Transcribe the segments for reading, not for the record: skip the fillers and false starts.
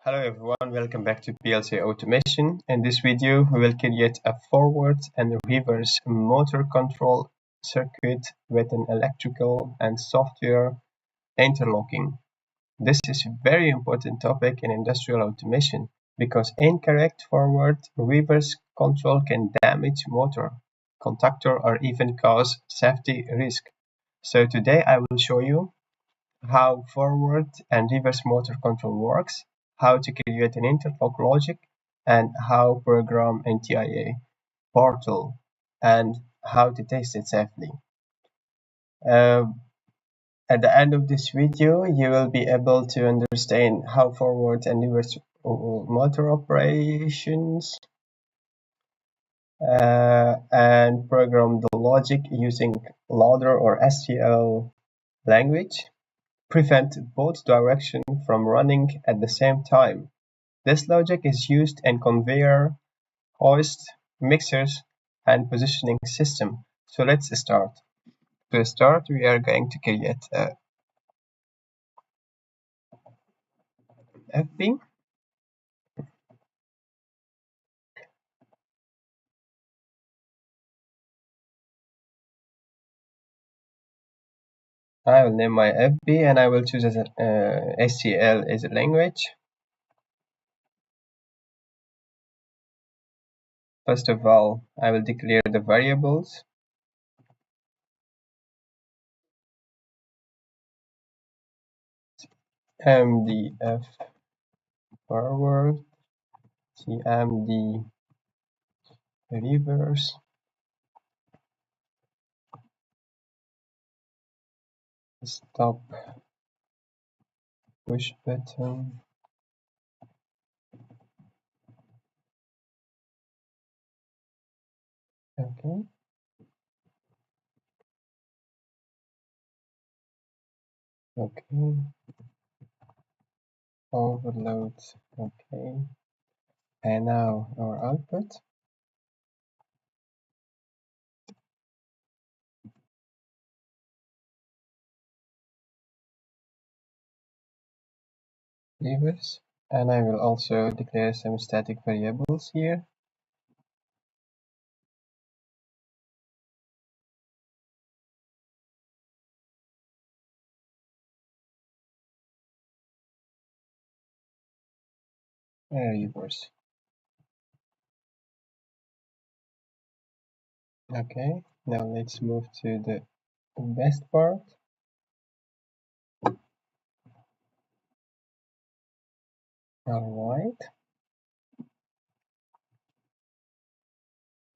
Hello everyone, welcome back to PLC Automation. In this video, we will create a forward and reverse motor control circuit with an electrical and software interlocking. This is a very important topic in industrial automation because incorrect forward reverse control can damage motor, contactor, or even cause safety risk. So today I will show you how forward and reverse motor control works, how to create an interlock logic, and how program an TIA Portal, and how to test it safely. At the end of this video, you will be able to understand how forward and reverse motor operations and program the logic using ladder or STL language. Prevent both directions from running at the same time. This logic is used in conveyor, hoist, mixers, and positioning system. So let's start. To start, we are going to create a FB. I will name my FB and I will choose as STL as a language. First of all, I will declare the variables. MDF forward, CMD reverse, stop push button, okay, overload, okay, and now our output. Levers, and I will also declare some static variables here. Reverse. Okay, now let's move to the best part. Alright.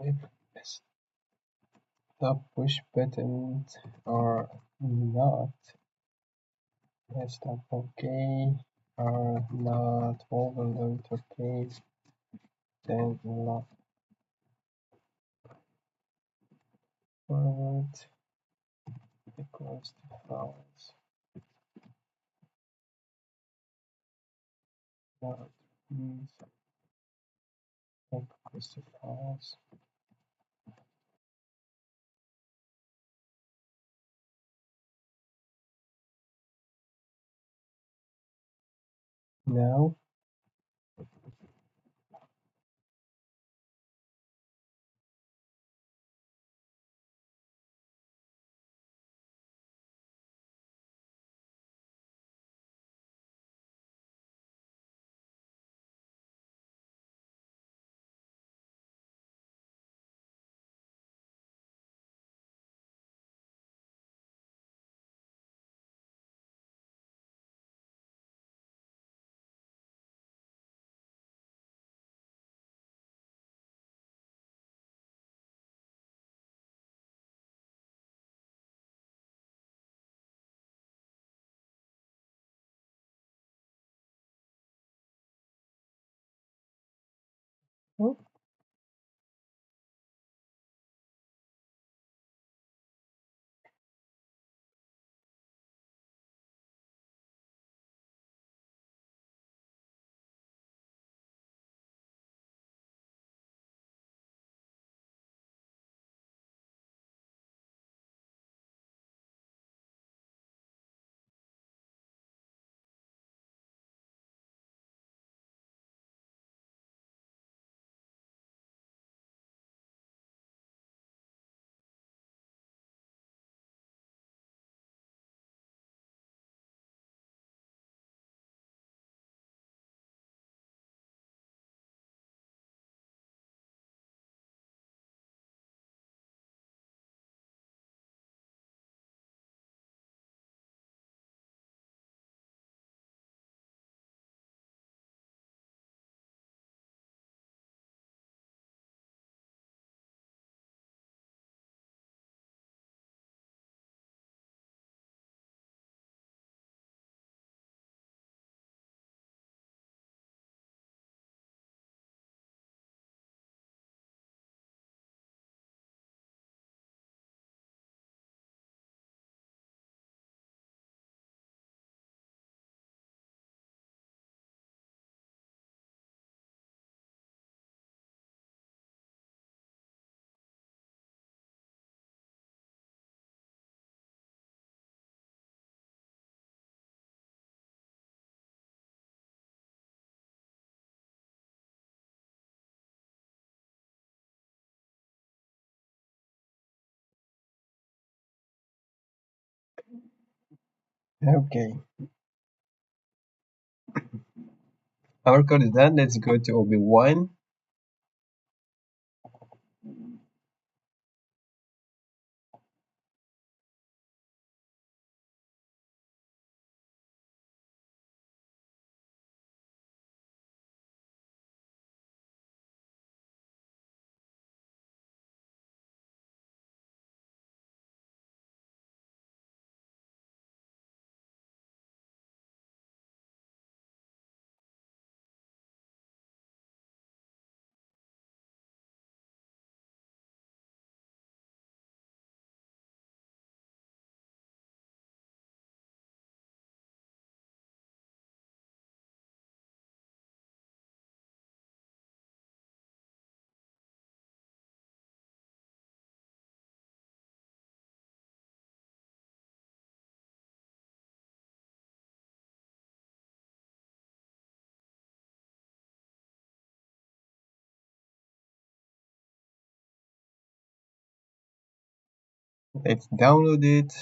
If stop push buttons are not stop okay, are not overload okay, then lock forward equals to false. Not means equals to false. Now Okay, our code is done. Let's go to OB1. Let's download it.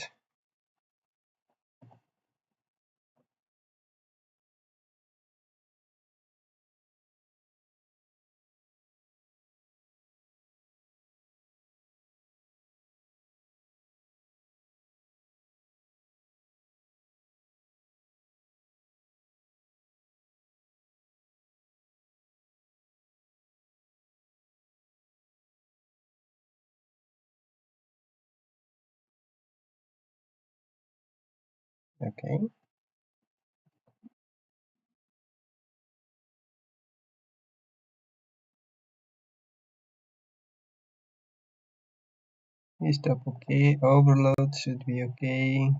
Okay, stop. Okay, overload should be okay.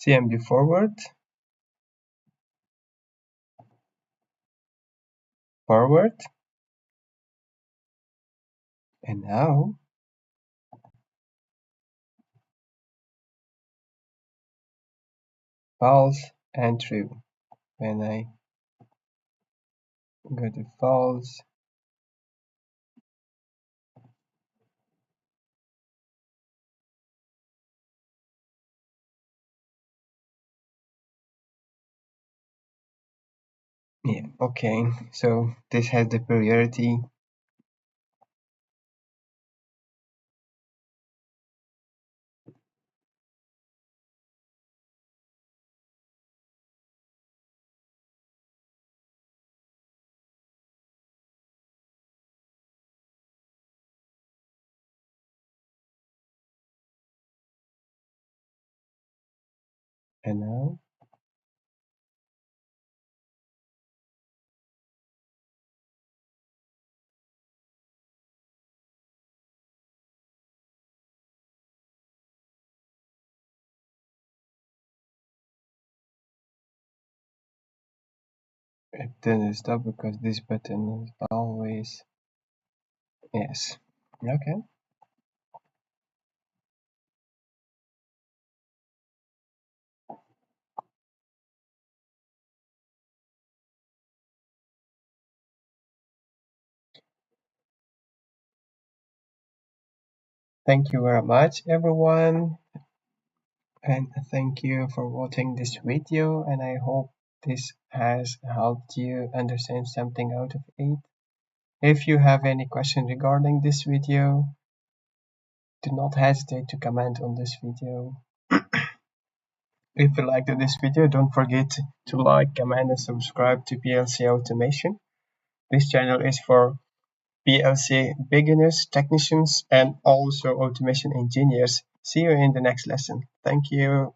CMD forward, forward, and now false and true. When I go to false, yeah, okay, so this has the priority. And now it didn't stop because this button is always yes. Okay, thank you very much everyone, and thank you for watching this video, and I hope this has helped you understand something out of it. If you have any question regarding this video, do not hesitate to comment on this video. If you liked this video, don't forget to like, comment and subscribe to PLC Automation. This channel is for PLC beginners, technicians and also automation engineers. See you in the next lesson. Thank you.